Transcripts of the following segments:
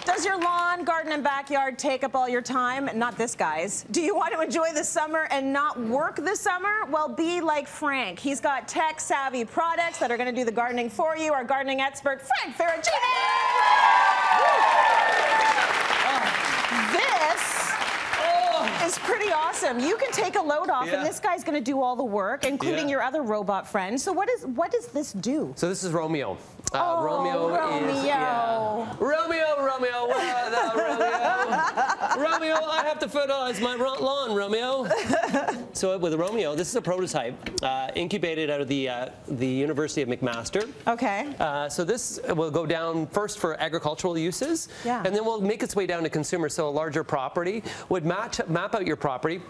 Does your lawn, garden, and backyard take up all your time? Not this, guys. Do you want to enjoy the summer and not work this summer? Well, be like Frank. He's got tech-savvy products that are going to do the gardening for you. Our gardening expert, Frank Ferragine. This is pretty awesome. You can take a load off, and this guy's going to do all the work, including your other robot friend. So what does this do? So this is Romeo. Romeo. Romeo, where thou, Romeo? Romeo, I have to fertilize my lawn, Romeo. So with Romeo, this is a prototype incubated out of the University of McMaster. Okay. So this will go down first for agricultural uses, and then we'll make its way down to consumer. So a larger property would map out your property,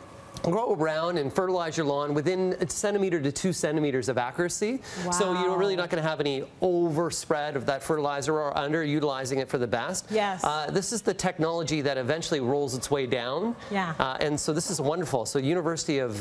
grow around and fertilize your lawn within a centimeter to 2 centimeters of accuracy. Wow. So you're really not going to have any overspread of that fertilizer or underutilizing it for the best. Yes. This is the technology that eventually rolls its way down. Yeah. And so this is wonderful. So University of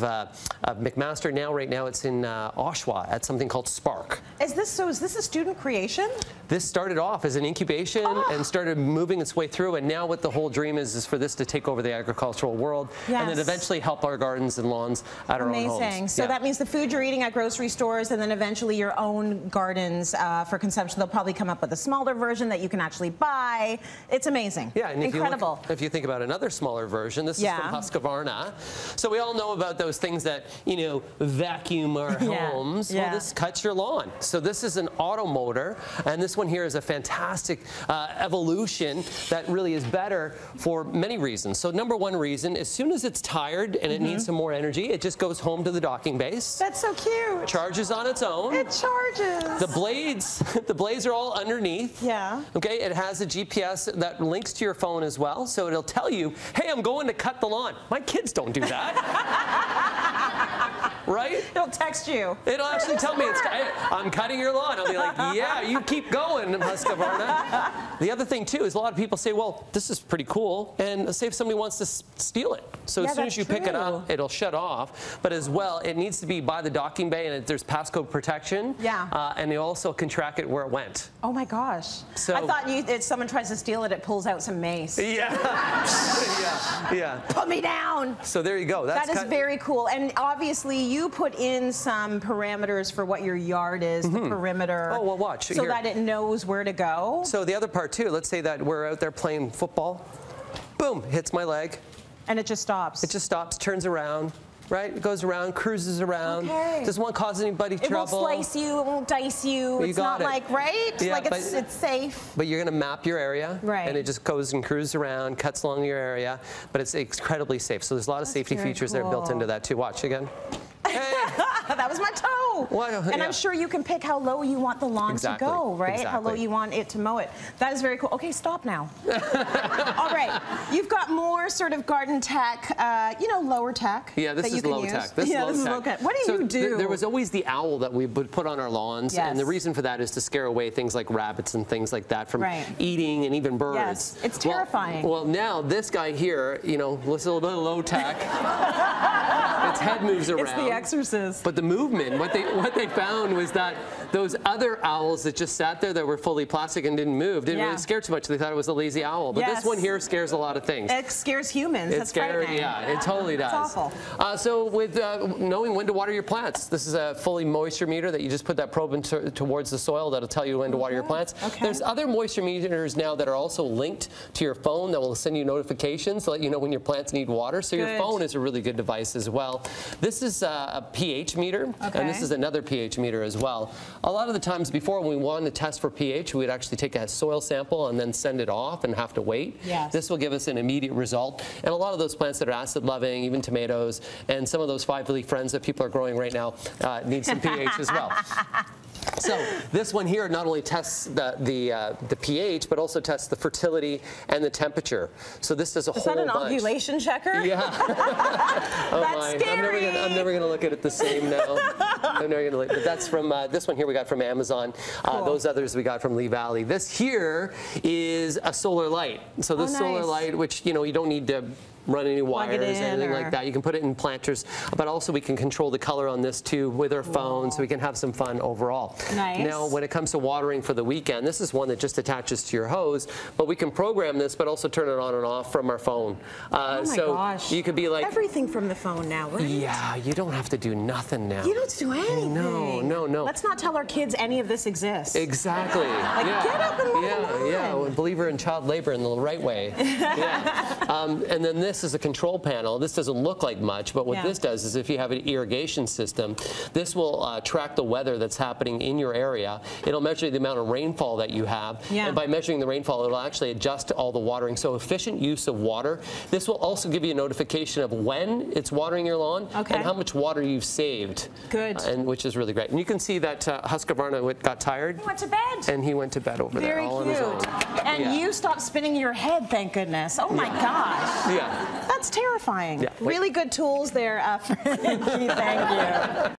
McMaster right now it's in Oshawa at something called Spark. Is this a student creation? This started off as an incubation and started moving its way through, and now what the whole dream is for this to take over the agricultural world and then eventually help our gardens and lawns at our own homes. Amazing. So that means the food you're eating at grocery stores and then eventually your own gardens for consumption. They'll probably come up with a smaller version that you can actually buy. It's amazing. Yeah, and incredible. If you think about another smaller version, this is from Husqvarna. So we all know about those things that, you know, vacuum our homes. Well, this cuts your lawn. So this is an auto motor, and this one here is a fantastic evolution that really is better for many reasons. So number one reason, as soon as it's tired and it needs some more energy, it just goes home to the docking base. That's so cute. Charges on its own. It charges. The blades are all underneath. Yeah. Okay, it has a GPS that links to your phone as well, so it'll tell you, hey, I'm going to cut the lawn. My kids don't do that. Right? It'll text you. It'll actually tell me, I'm cutting your lawn. I'll be like, yeah, you keep going, Husqvarna. The other thing, too, is a lot of people say, well, this is pretty cool, and say if somebody wants to steal it. So as soon as you pick it up, it'll shut off. But as well, it needs to be by the docking bay, and there's passcode protection. Yeah. And they also can track it where it went. Oh, my gosh. So I thought if someone tries to steal it, it pulls out some mace. Yeah. Yeah. Put me down. So there you go. That is very cool. And obviously, you put in some parameters for what your yard is, the perimeter. Oh, well, watch. So that it knows where to go. So the other part, too, let's say that we're out there playing football. Boom, hits my leg. And it just stops. It just stops, turns around. Right? It goes around, cruises around. Okay. Doesn't want to cause anybody trouble. It won't slice you, it won't dice you. It's not like, right? Yeah, like it's safe. But you're going to map your area. Right. And it just goes and cruises around, cuts along your area. But it's incredibly safe. So there's a lot of safety features that are built into that too. Watch again. Hey. That was my toe. And I'm sure you can pick how low you want the lawn to go, right? How low you want it to mow it. That is very cool. Okay, stop now. All right. You've got more sort of garden tech, you know, lower tech. Yeah, this is low tech. This is low tech. What do you do? There was always the owl that we would put on our lawns. And the reason for that is to scare away things like rabbits and things like that from eating and even birds. Yes, it's terrifying. Well, now this guy here, you know, looks a little bit low tech. Its head moves around. It's the Exorcist. But the movement, what they found was that those other owls that just sat there that were fully plastic and didn't move didn't really scare too much. They thought it was a lazy owl. But this one here scares a lot of things. It scares humans. That's frightening. Yeah, it totally does. It's awful. So with knowing when to water your plants, this is a fully moisture meter that you just put that probe towards the soil that'll tell you when to water your plants. There's other moisture meters now that are also linked to your phone that will send you notifications to let you know when your plants need water. So your phone is a really good device as well. This is a pH meter, and this is another pH meter as well. A lot of the times before, when we wanted to test for pH, we would actually take a soil sample and then send it off and have to wait. This will give us an immediate result. And a lot of those plants that are acid-loving, even tomatoes, and some of those five-leaf friends that people are growing right now need some pH as well. So this one here not only tests the pH, but also tests the fertility and the temperature. So this does a whole bunch. Is that an ovulation checker? Yeah. That's scary. I'm never gonna look at it the same now. I'm never gonna look. But that's from this one here we got from Amazon. Those others we got from Lee Valley. This here is a solar light. So this solar light, which you know you don't need to run any wires, anything like that. You can put it in planters, but also we can control the color on this too with our phone, so we can have some fun overall. Nice. Now, when it comes to watering for the weekend, this is one that just attaches to your hose, but we can program this, but also turn it on and off from our phone. Oh my gosh. You could be like everything from the phone now, right? Yeah, you don't have to do nothing now. You don't have to do anything. No, no, no. Let's not tell our kids any of this exists. Exactly. Like, get up and move on. Believer in child labor in the right way. And then this is a control panel. This doesn't look like much, but what this does is if you have an irrigation system, this will track the weather that's happening in your area. It'll measure the amount of rainfall that you have. And by measuring the rainfall, it'll actually adjust all the watering. So efficient use of water. This will also give you a notification of when it's watering your lawn and how much water you've saved. Good. Which is really great. And you can see that Husqvarna got tired. He went to bed. And he went to bed over there all on his own. And you stopped spinning your head, thank goodness. Oh my gosh. Yeah. That's terrifying. Really good tools there, Frankie. Thank you.